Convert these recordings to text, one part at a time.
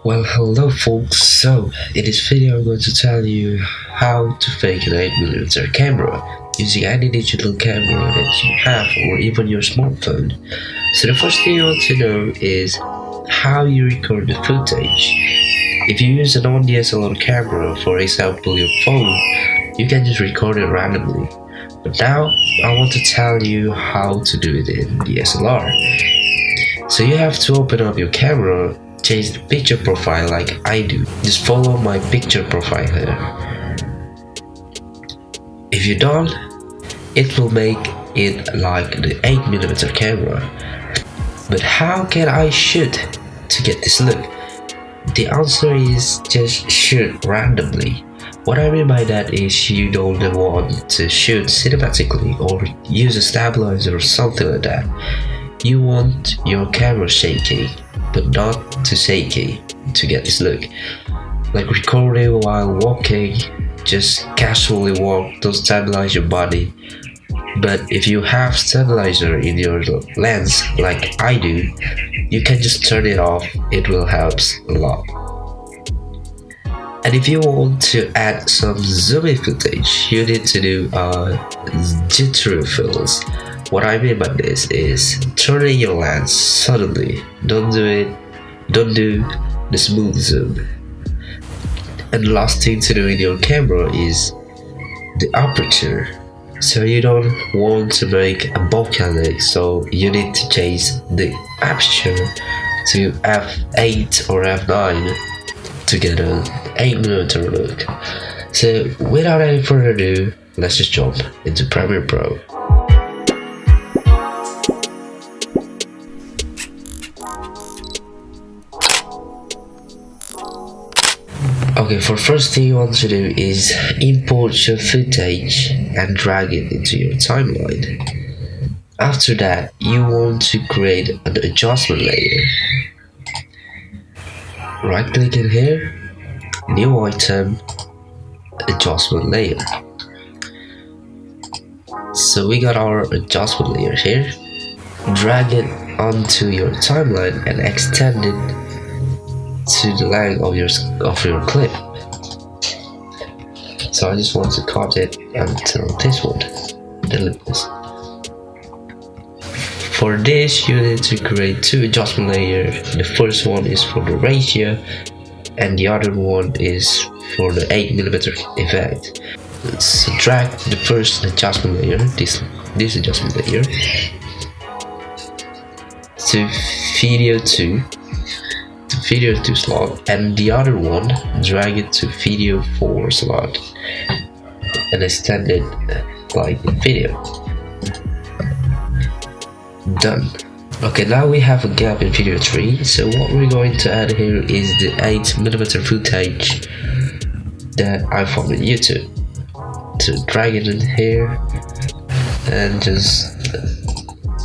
Well, hello folks. So, in this video I'm going to tell you how to fake an 8mm camera using any digital camera that you have or even your smartphone. So the first thing you want to know is how you record the footage. If you use a non-DSLR camera, for example your phone, you can just record it randomly. But now I want to tell you how to do it in DSLR. So you have to open up your camera, change the picture profile like I do. Just follow my picture profile here. If you're done, it will make it like the 8mm camera. But how can I shoot to get this look? The answer is just shoot randomly. What I mean by that is you don't want to shoot cinematically or use a stabilizer or something like that. You want your camera shaking, but not too shaky to get this look. Like recording while walking, just casually walk, don't stabilize your body. But if you have stabilizer in your lens like I do, you can just turn it off, it will help a lot. And if you want to add some zooming footage, you need to do jitter fills. What I mean by this is turning your lens suddenly. Don't do the smooth zoom. And the last thing to do in your camera is the aperture. So you don't want to make a bokeh, so you need to change the aperture to f8 or f9 to get an 8mm look. So without any further ado, let's just jump into Premiere Pro. Okay, for first thing you want to do is import your footage and drag it into your timeline. After that, you want to create an adjustment layer. Right click in here, new item, adjustment layer. So we got our adjustment layer here. Drag it onto your timeline and extend it to the length of your clip. So I just want to cut it until this one. Delete this. For this you need to create two adjustment layers. The first one is for the ratio and the other one is for the 8mm effect. So drag the first adjustment layer, this adjustment layer, to video 2 slot, and the other one drag it to video 4 slot and extend it like the video. Done. Okay, now we have a gap in video 3, so what we're going to add here is the 8mm footage that I found on YouTube. So drag it in here and just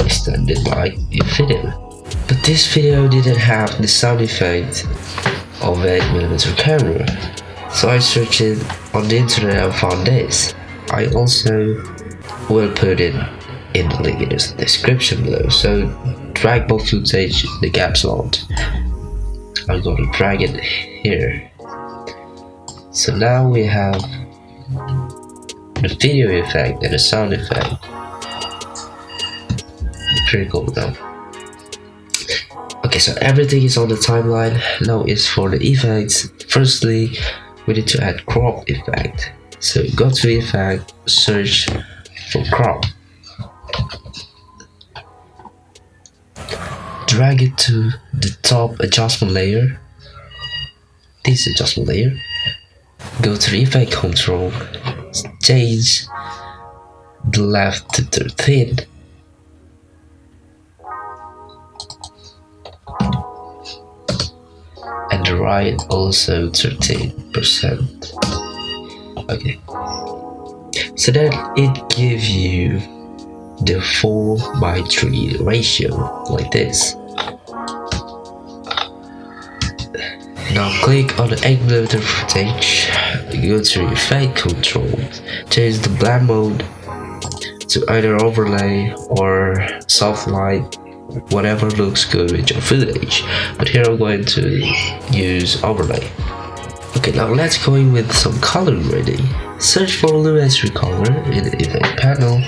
extend it like a video. But this video didn't have the sound effect of an 8mm camera, so I searched it on the internet and found this. I also will put it in the link in the description below, so drag both footage in the gap slot. I'm going to drag it here. So now we have the video effect and the sound effect. Pretty cool though. Okay, so everything is on the timeline. Now is for the effects. Firstly, we need to add crop effect. So go to effect, search for crop. Drag it to the top adjustment layer. This adjustment layer. Go to the effect control. Change the left to 13. And the right also 13%. Okay, so then it gives you the 4:3 ratio like this. Now click on the 8mm footage, go to effect control, change the blend mode to either overlay or soft light, whatever looks good with your footage. But here I'm going to use overlay. Okay, now let's go in with some color grading. Search for lumetri color in the effect panel.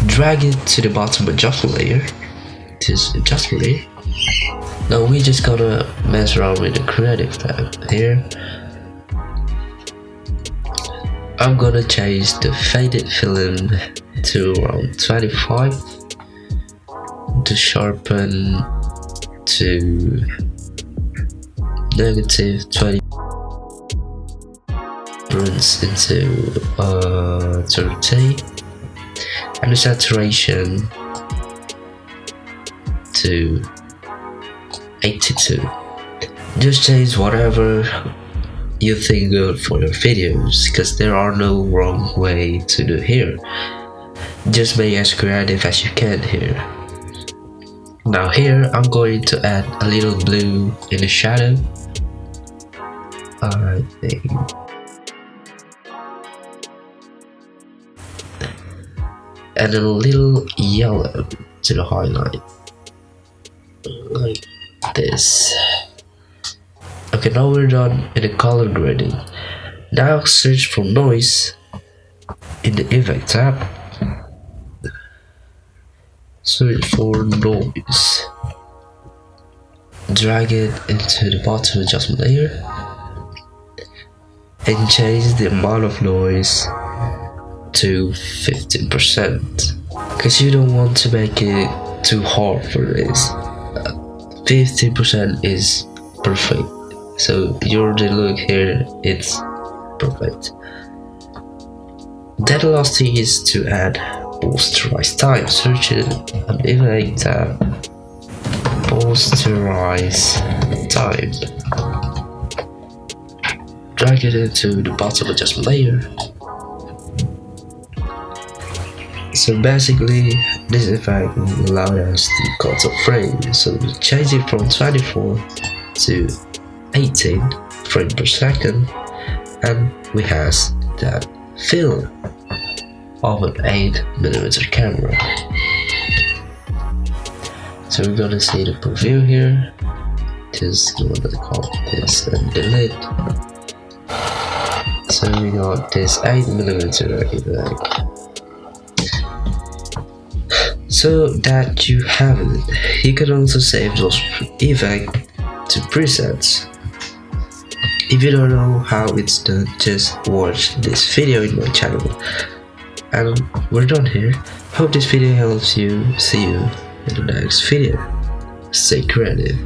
Drag it to the bottom adjustment layer. This adjustment layer. Now we just gotta mess around with the creative tab here. I'm gonna change the faded film to around 25, to sharpen to negative 20, runs into 30, and the saturation to 82. Just change whatever you think good for your videos, because there are no wrong way to do here. Just make as creative as you can here. Now here I'm going to add a little blue in the shadow. I think. And a little yellow to the highlight. Like this. Okay, now we're done in the color grading. Now search for noise in the effect tab. Search for noise. Drag it into the bottom adjustment layer and change the amount of noise to 15%, because you don't want to make it too hard for this. 15% is perfect. So your look here, it's perfect. Then the last thing is to add posterize time. Search it on the effect tab. Posterize time. Drag it into the bottom adjustment layer. So basically, this effect will allow us to cut the frame. So we change it from 24 to 18 frames per second, and we have that film of an 8mm camera. So we're gonna see the preview here. Just go to call this and delete. So we got this 8mm effect. So that you have it, you can also save those effects to presets. If you don't know how it's done, just watch this video in my channel. And we're done here. Hope this video helps you. See you in the next video. Stay creative.